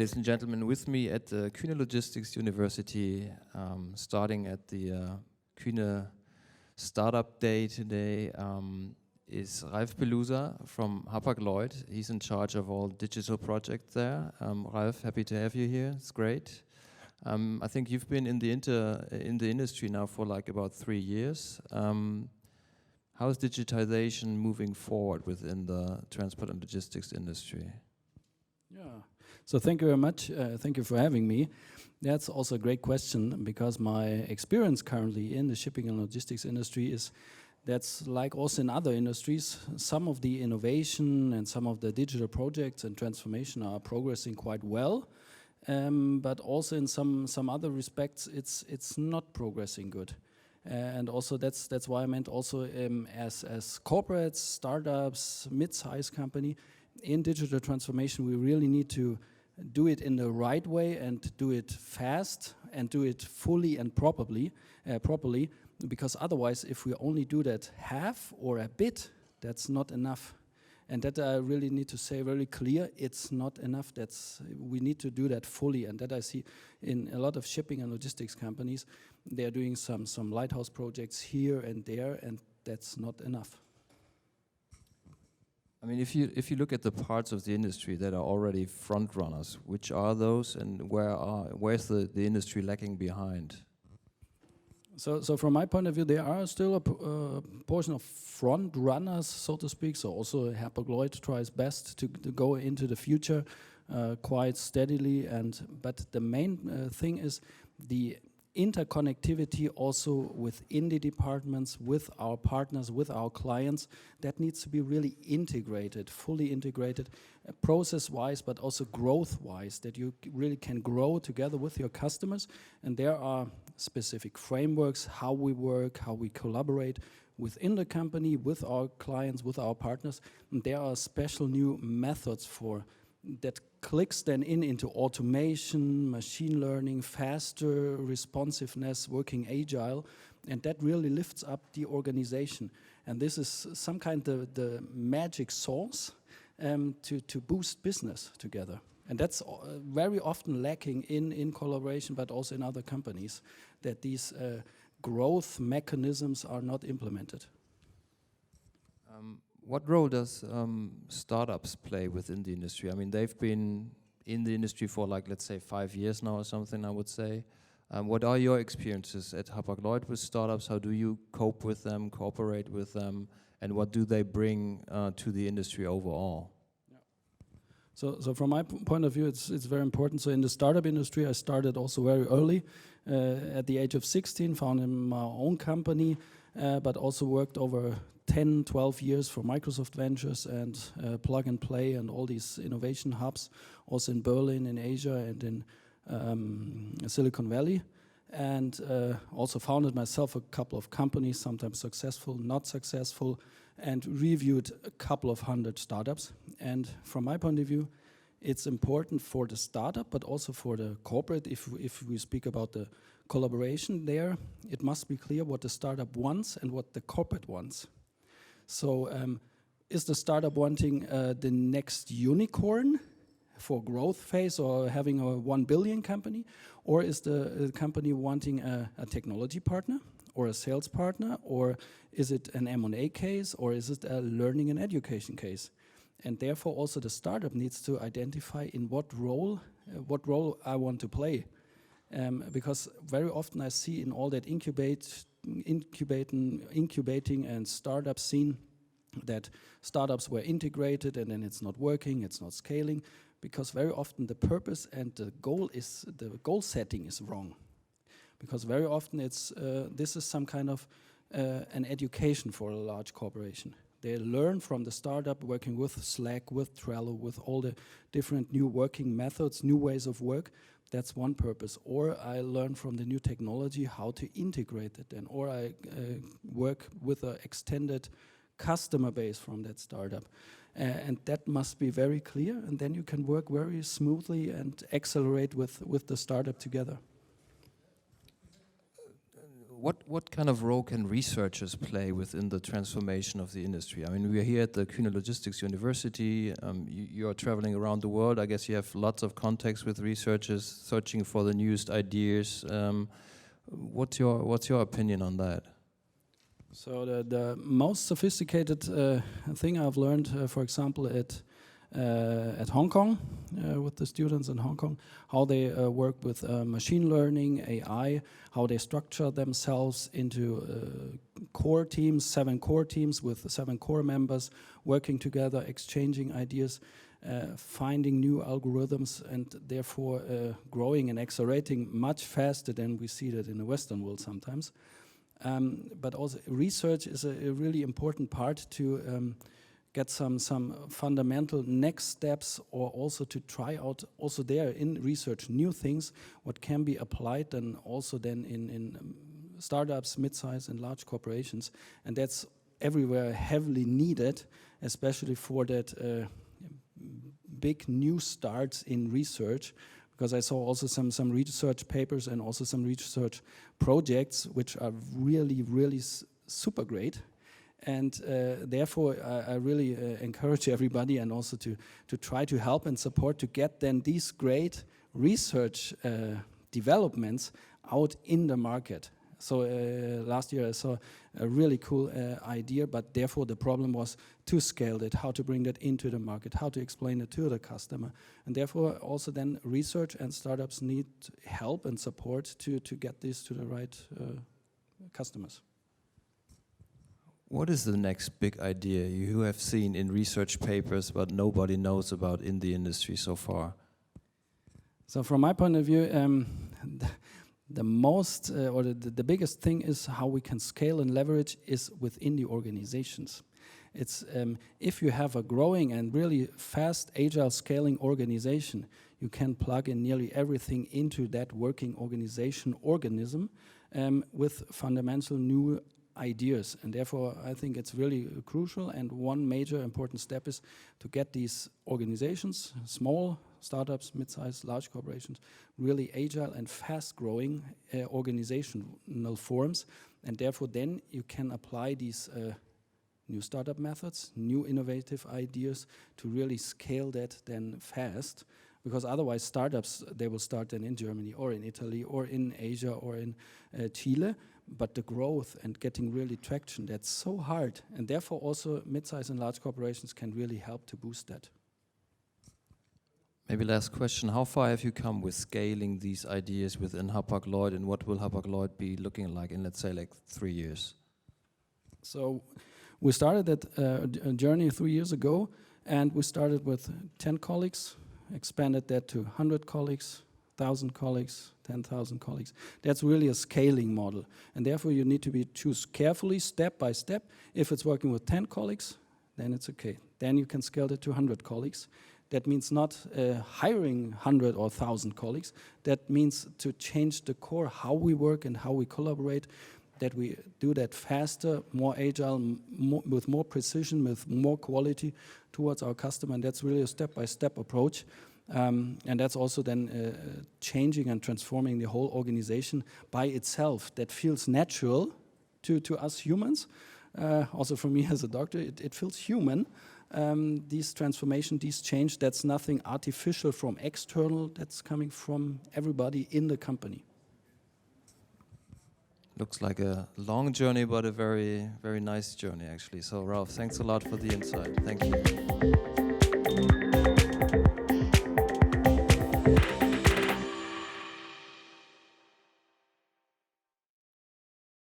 ladies and gentlemen, with me at the Kühne Logistics University, starting at the Kühne Startup Day today, is Ralf Belusa from Hapag-Lloyd. He's in charge of all digital projects there. Ralf, happy to have you here. It's great. I think you've been in the industry now for like about 3 years. How is digitization moving forward within the transport and logistics industry? Yeah, so thank you very much. Thank you for having me. That's also a great question, because my experience currently in the shipping and logistics industry is that's like also in other industries, some of the innovation and some of the digital projects and transformation are progressing quite well. But also in some other respects, it's not progressing good. And also that's why I meant also as corporates, startups, mid-sized company, in digital transformation, we really need to do it in the right way and do it fast and do it fully and properly, because otherwise, if we only do that half or a bit, that's not enough. And that I really need to say very clear, it's not enough. We need to do that fully, and that I see in a lot of shipping and logistics companies. They're doing some lighthouse projects here and there, and that's not enough. I mean, if you look at the parts of the industry that are already front runners, which are those, and where's the industry lagging behind? So from my point of view, there are still a portion of front runners, so to speak. So also Hapag-Lloyd tries best to go into the future quite steadily. But the main thing is the interconnectivity also within the departments, with our partners, with our clients. That needs to be really integrated, fully integrated, process-wise, but also growth-wise, that you really can grow together with your customers. And there are specific frameworks, how we work, how we collaborate within the company, with our clients, with our partners. And there are special new methods for that clicks then into automation, machine learning, faster responsiveness, working agile, and that really lifts up the organization. And this is some kind of the magic sauce to boost business together. And that's very often lacking in collaboration, but also in other companies, that these growth mechanisms are not implemented. What role does startups play within the industry? I mean, they've been in the industry for like, let's say 5 years now or something, I would say. What are your experiences at Hapag-Lloyd with startups? How do you cope with them, cooperate with them, and what do they bring to the industry overall? So from my point of view, it's very important. So in the startup industry, I started also very early, at the age of 16, founded my own company, but also worked over 10, 12 years for Microsoft Ventures and Plug and Play and all these innovation hubs, also in Berlin, in Asia, and in Silicon Valley. And also founded myself a couple of companies, sometimes successful, not successful, and reviewed a couple of 100 startups. And from my point of view, it's important for the startup, but also for the corporate. If we speak about the collaboration there, it must be clear what the startup wants and what the corporate wants. So is the startup wanting the next unicorn for growth phase or having a 1 billion company? Or is the company wanting a technology partner or a sales partner? Or is it an M&A case? Or is it a learning and education case? And therefore also the startup needs to identify in what role I want to play. Because very often I see in all that incubating and startup scene that startups were integrated and then it's not working, it's not scaling, because very often the purpose and the goal setting is wrong. Because very often this is some kind of an education for a large corporation. They learn from the startup working with Slack, with Trello, with all the different new working methods, new ways of work. That's one purpose. Or I learn from the new technology how to integrate it, and or I work with an extended customer base from that startup. And that must be very clear, and then you can work very smoothly and accelerate with the startup together. what kind of role can researchers play within the transformation of the industry? I mean, we are here at the Kühne Logistics University. You are traveling around the world. I guess you have lots of contacts with researchers searching for the newest ideas. What's your opinion on that? So the most sophisticated thing I've learned, for example, at Hong Kong, with the students in Hong Kong, how they work with machine learning, AI, how they structure themselves into core teams, 7 core teams with 7 core members, working together, exchanging ideas, finding new algorithms, and therefore growing and accelerating much faster than we see that in the Western world sometimes. But also research is a really important part to get some fundamental next steps, or also to try out also there in research new things, what can be applied and also then in startups, mid-size and large corporations. And that's everywhere heavily needed, especially for that big new starts in research, because I saw also some research papers and also some research projects which are really super great. And therefore, I really encourage everybody, and also to try to help and support to get then these great research developments out in the market. So last year I saw a really cool idea, but therefore the problem was to scale it, how to bring that into the market, how to explain it to the customer. And therefore also then research and startups need help and support to get this to the right customers. What is the next big idea you have seen in research papers but nobody knows about in the industry so far? So from my point of view, the most or the biggest thing is how we can scale and leverage is within the organizations. It's if you have a growing and really fast, agile scaling organization, you can plug in nearly everything into that working organism with fundamental new ideas. And therefore I think it's really crucial, and one major important step is to get these organizations, small startups, mid-sized, large corporations, really agile and fast-growing organizational forms, and therefore then you can apply these new startup methods, new innovative ideas to really scale that then fast, because otherwise startups, they will start then in Germany or in Italy or in Asia or in Chile, but the growth and getting really traction, that's so hard, and therefore also mid-sized and large corporations can really help to boost that. Maybe last question, how far have you come with scaling these ideas within Hapag-Lloyd, and what will Hapag-Lloyd be looking like in, let's say, like 3 years? So we started that journey 3 years ago, and we started with 10 colleagues, expanded that to 100 colleagues, 1,000 colleagues, 10,000 colleagues. That's really a scaling model, and therefore you need to choose carefully, step by step. If it's working with 10 colleagues, then it's okay. Then you can scale it to 100 colleagues. That means not hiring 100 or 1,000 colleagues. That means to change the core, how we work and how we collaborate, that we do that faster, more agile, with more precision, with more quality towards our customer. And that's really a step-by-step approach. And that's also then changing and transforming the whole organization by itself. That feels natural to us humans. Also for me as a doctor, it feels human. This transformation, this change, that's nothing artificial from external, that's coming from everybody in the company. Looks like a long journey, but a very, very nice journey actually. So Ralf, thanks a lot for the insight. Thank you.